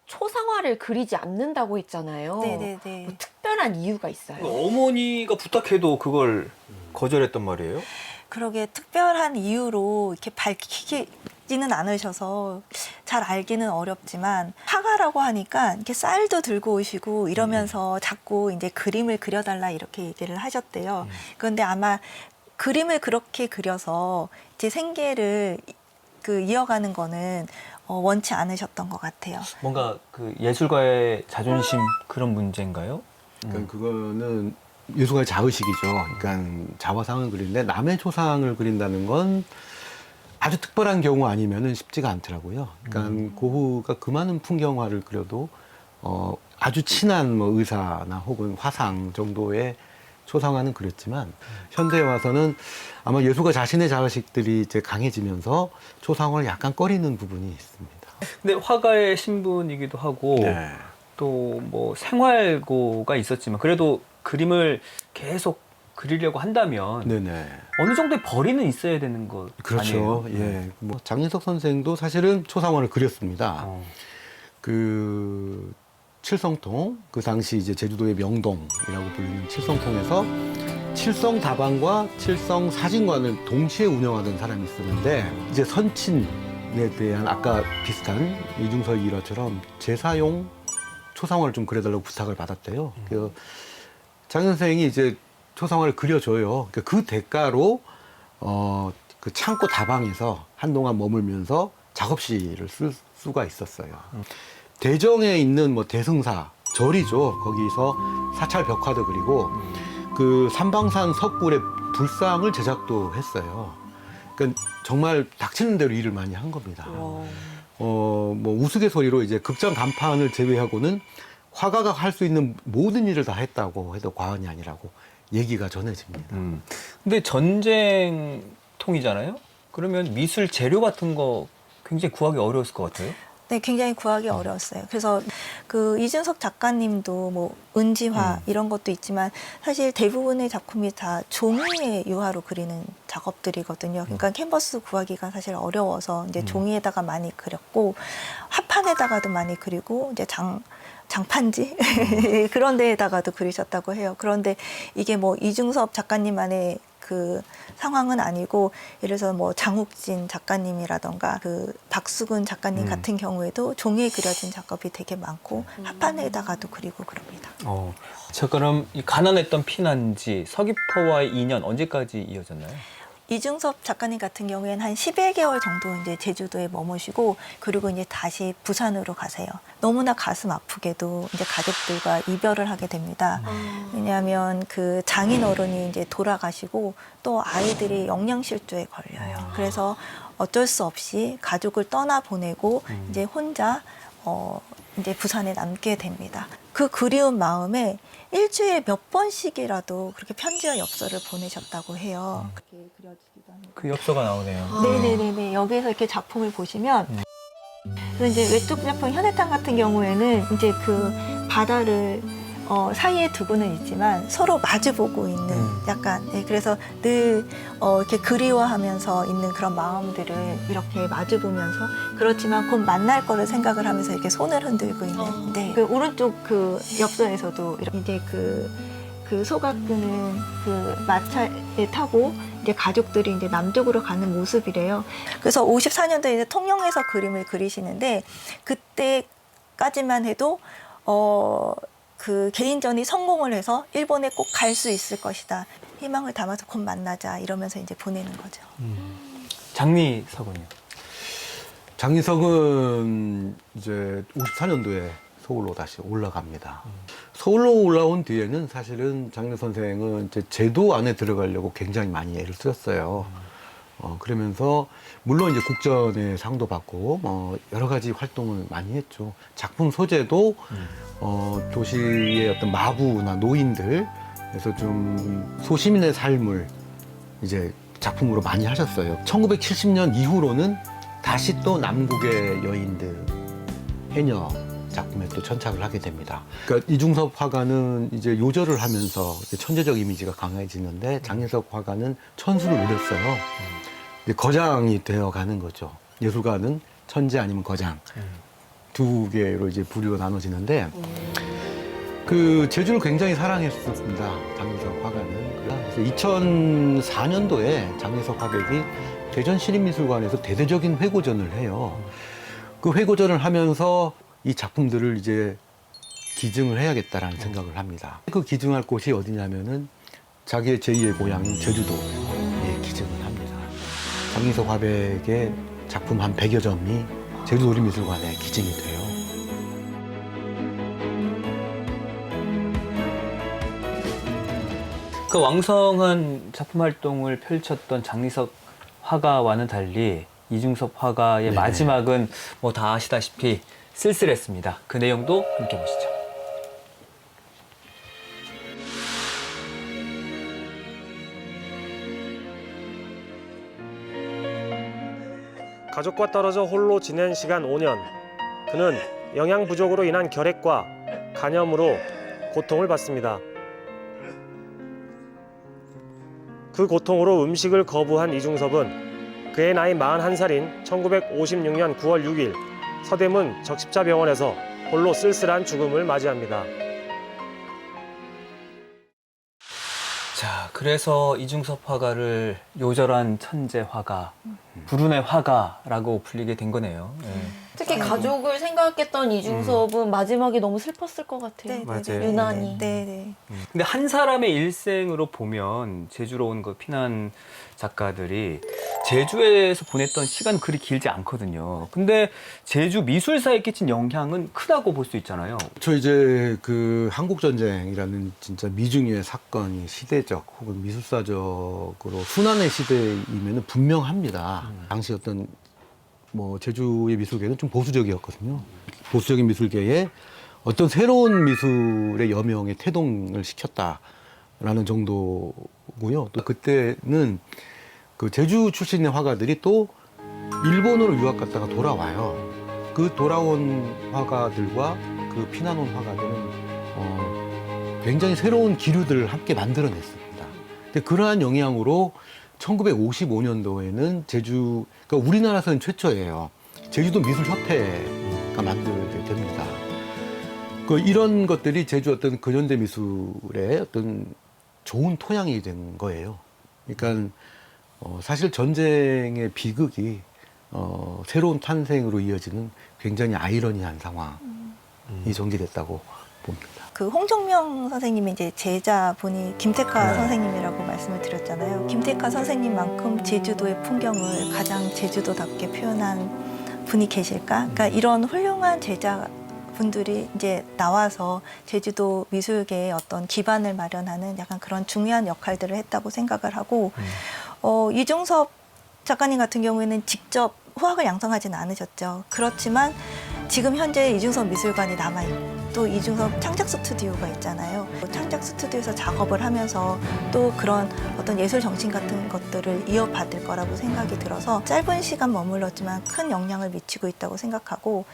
초상화를 그리지 않는다고 했잖아요. 네네네. 뭐 특별한 이유가 있어요? 어머니가 부탁해도 그걸 거절했단 말이에요? 그러게 특별한 이유로 이렇게 밝히지는 않으셔서 잘 알기는 어렵지만 화가라고 하니까 이렇게 쌀도 들고 오시고 이러면서 자꾸 이제 그림을 그려달라 이렇게 얘기를 하셨대요. 그런데 아마 그림을 그렇게 그려서 이제 생계를 이어가는 거는 원치 않으셨던 것 같아요. 뭔가 그 예술가의 자존심 그런 문제인가요? 그러니까 그거는 예술가의 자의식이죠. 그러니까 자화상을 그리는데 남의 초상을 그린다는 건 아주 특별한 경우 아니면은 쉽지가 않더라고요. 그러니까 고흐가 그 많은 풍경화를 그려도 아주 친한 뭐 의사나 혹은 화상 정도의 초상화는 그렸지만 현대에 와서는 아마 예술가 자신의 자의식들이 이제 강해지면서 초상화를 약간 꺼리는 부분이 있습니다. 근데 화가의 신분이기도 하고 네. 또 뭐 생활고가 있었지만 그래도 그림을 계속 그리려고 한다면 네네. 어느 정도의 벌이는 있어야 되는 것 그렇죠. 아니에요? 예. 뭐 장인석 선생도 사실은 초상화를 그렸습니다. 그 칠성통, 그 당시 이제 제주도의 명동이라고 불리는 칠성통에서 칠성다방과 칠성사진관을 동시에 운영하던 사람이 있었는데 이제 선친에 대한 아까 비슷한 이중섭 일화처럼 제사용 초상화를 좀 그려달라고 부탁을 받았대요. 그 장 선생이 이제 초상화를 그려줘요. 그 대가로 그 창고 다방에서 한동안 머물면서 작업실을 쓸 수가 있었어요. 대정에 있는 뭐 대승사 절이죠. 거기서 사찰 벽화도 그리고 그 삼방산 석굴의 불상을 제작도 했어요. 그러니까 정말 닥치는 대로 일을 많이 한 겁니다. 뭐 우스갯소리로 이제 극장 간판을 제외하고는 화가가 할 수 있는 모든 일을 다 했다고 해도 과언이 아니라고 얘기가 전해집니다. 근데 전쟁통이잖아요? 그러면 미술 재료 같은 거 굉장히 구하기 어려웠을 것 같아요? 네, 굉장히 구하기 어려웠어요. 그래서 그 이준석 작가님도 뭐 은지화 이런 것도 있지만 사실 대부분의 작품이 다 종이의 유화로 그리는 작업들이거든요. 그러니까 캔버스 구하기가 사실 어려워서 이제 종이에다가 많이 그렸고 화판에다가도 많이 그리고 이제 장판지 그런 데에다가도 그리셨다고 해요. 그런데 이게 뭐 이중섭 작가님만의 그 상황은 아니고 예를 들어서 뭐 장욱진 작가님이라던가 그 박수근 작가님 같은 경우에도 종이에 그려진 작업이 되게 많고 합판에다가도 그리고 그럽니다. 자, 그럼 이 가난했던 피난지 서귀포와의 인연 언제까지 이어졌나요? 이중섭 작가님 같은 경우에는 한 11개월 정도 이제 제주도에 머무시고 그리고 이제 다시 부산으로 가세요. 너무나 가슴 아프게도 이제 가족들과 이별을 하게 됩니다. 왜냐하면 그 장인 어른이 이제 돌아가시고 또 아이들이 영양실조에 걸려요. 그래서 어쩔 수 없이 가족을 떠나 보내고 이제 혼자 이제 부산에 남게 됩니다. 그 그리운 마음에 일주일에 몇 번씩이라도 그렇게 편지와 엽서를 보내셨다고 해요. 그렇게 그려지기도 합니다. 그 엽서가 나오네요. 네네네네. 여기에서 이렇게 작품을 보시면 그래서 이제 외쪽 작품 현해탄 같은 경우에는 이제 그 바다를 사이에 두고는 있지만 서로 마주보고 있는 약간 그래서 늘 이렇게 그리워하면서 있는 그런 마음들을 이렇게 마주보면서 그렇지만 곧 만날 거를 생각을 하면서 이렇게 손을 흔들고 있는 그 오른쪽 그 엽서에서도 이제 그 소각끄는 그 마차에 타고 이제 가족들이 이제 남쪽으로 가는 모습이래요. 그래서 54년도에 이제 통영에서 그림을 그리시는데 그때까지만 해도 그 개인전이 성공을 해서 일본에 꼭 갈 수 있을 것이다. 희망을 담아서 곧 만나자 이러면서 이제 보내는 거죠. 장리석은요? 장리석은 이제 54년도에 서울로 다시 올라갑니다. 서울로 올라온 뒤에는 사실은 장리 선생은 이제 제도 안에 들어가려고 굉장히 많이 애를 쓰였어요. 그러면서 물론 이제 국전의 상도 받고 여러 가지 활동을 많이 했죠. 작품 소재도 도시의 어떤 마부나 노인들에서 좀 소시민의 삶을 이제 작품으로 많이 하셨어요. 1970년 이후로는 다시 또 남국의 여인들, 해녀 작품에 또 천착을 하게 됩니다. 그러니까 이중섭 화가는 이제 요절을 하면서 천재적 이미지가 강해지는데 장리석 화가는 천수를 누렸어요. 거장이 되어 가는 거죠. 예술가는 천재 아니면 거장. 두 개로 이제 부류가 나눠지는데 그 제주를 굉장히 사랑했었습니다. 장리석 화가는. 그래서 2004년도에 장리석 화백이 대전시립미술관에서 대대적인 회고전을 해요. 그 회고전을 하면서 이 작품들을 이제 기증을 해야겠다라는 생각을 합니다. 그 기증할 곳이 어디냐면은 자기의 제2의 고향인 제주도에 기증을 합니다. 장리석 화백의 작품 한 100여 점이 제주도립미술관에 기증이 돼요. 그 왕성한 작품 활동을 펼쳤던 장리석 화가와는 달리 이중섭 화가의 마지막은 뭐 다 아시다시피 쓸쓸했습니다. 그 내용도 함께 보시죠. 가족과 떨어져 홀로 지낸 시간 5년. 그는 영양 부족으로 인한 결핵과 간염으로 고통을 받습니다. 그 고통으로 음식을 거부한 이중섭은 그의 나이 41살인 1956년 9월 6일 서대문 적십자병원에서 홀로 쓸쓸한 죽음을 맞이합니다. 자, 그래서 이중섭 화가를 요절한 천재 화가, 불운의 화가라고 불리게 된 거네요. 특히 가족을 생각했던 이중섭은 마지막에 너무 슬펐을 것 같아요. 맞아요. 유난히. 네네. 근데 한 사람의 일생으로 보면 제주로 온 그 피난 작가들이 제주에서 보냈던 시간은 그리 길지 않거든요. 근데 제주 미술사에 끼친 영향은 크다고 볼 수 있잖아요. 저 이제 그 한국전쟁이라는 진짜 미중의 사건이 시대적 혹은 미술사적으로 순환의 시대이면은 분명합니다. 당시 어떤 뭐 제주의 미술계는 좀 보수적이었거든요. 보수적인 미술계에 어떤 새로운 미술의 여명에 태동을 시켰다라는 정도고요. 또 그때는 그 제주 출신의 화가들이 또 일본으로 유학 갔다가 돌아와요. 그 돌아온 화가들과 그 피난 온 화가들은 굉장히 새로운 기류들을 함께 만들어냈습니다. 근데 그러한 영향으로 1955년도에는 제주, 그러니까 우리나라에서는 최초예요. 제주도 미술협회가 만들게 됩니다. 이런 것들이 제주 어떤 근현대 미술의 어떤 좋은 토양이 된 거예요. 그러니까 사실 전쟁의 비극이 새로운 탄생으로 이어지는 굉장히 아이러니한 상황이 전개됐다고 봅니다. 그 홍정명 선생님이 이제 제자분이 김택하 선생님이라고 말씀을 드렸잖아요. 김택하 선생님만큼 제주도의 풍경을 가장 제주도답게 표현한 분이 계실까? 그러니까 이런 훌륭한 제자분들이 이제 나와서 제주도 미술계의 어떤 기반을 마련하는 약간 그런 중요한 역할들을 했다고 생각을 하고 이중섭 작가님 같은 경우에는 직접 후학을 양성하지는 않으셨죠. 그렇지만 지금 현재 이중섭 미술관이 남아있고 또 이중섭 창작 스튜디오가 있잖아요. 창작 스튜디오에서 작업을 하면서 또 그런 어떤 예술 정신 같은 것들을 이어받을 거라고 생각이 들어서 짧은 시간 머물렀지만 큰 영향을 미치고 있다고 생각하고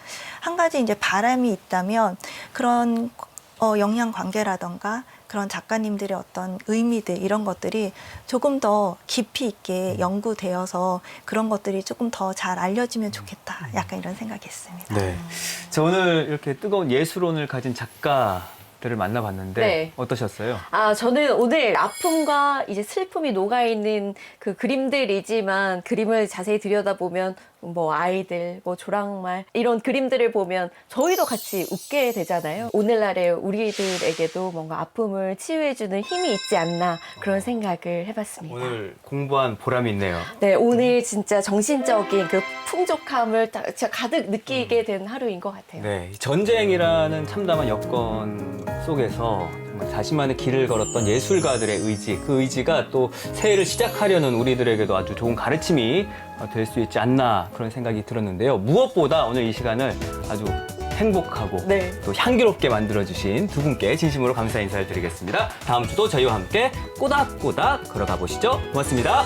한 가지 이제 바람이 있다면 그런 영향 관계라던가 그런 작가님들의 어떤 의미들 이런 것들이 조금 더 깊이 있게 연구되어서 그런 것들이 조금 더 잘 알려지면 좋겠다. 약간 이런 생각이 있습니다. 네. 자, 오늘 이렇게 뜨거운 예술혼을 가진 작가들을 만나봤는데 네. 어떠셨어요? 저는 오늘 아픔과 이제 슬픔이 녹아있는 그 그림들이지만 그림을 자세히 들여다보면 뭐 아이들, 뭐 조랑말 이런 그림들을 보면 저희도 같이 웃게 되잖아요. 오늘날의 우리들에게도 뭔가 아픔을 치유해주는 힘이 있지 않나 그런 생각을 해봤습니다. 오늘 공부한 보람이 있네요. 네, 오늘 진짜 정신적인 그 풍족함을 진짜 가득 느끼게 된 하루인 것 같아요. 네, 전쟁이라는 참담한 여건 속에서 정말 자신만의 길을 걸었던 예술가들의 의지, 그 의지가 또 새해를 시작하려는 우리들에게도 아주 좋은 가르침이 될 수 있지 않나 그런 생각이 들었는데요. 무엇보다 오늘 이 시간을 아주 행복하고 네. 또 향기롭게 만들어주신 두 분께 진심으로 감사 인사를 드리겠습니다. 다음 주도 저희와 함께 꼬닥꼬닥 걸어가 보시죠. 고맙습니다.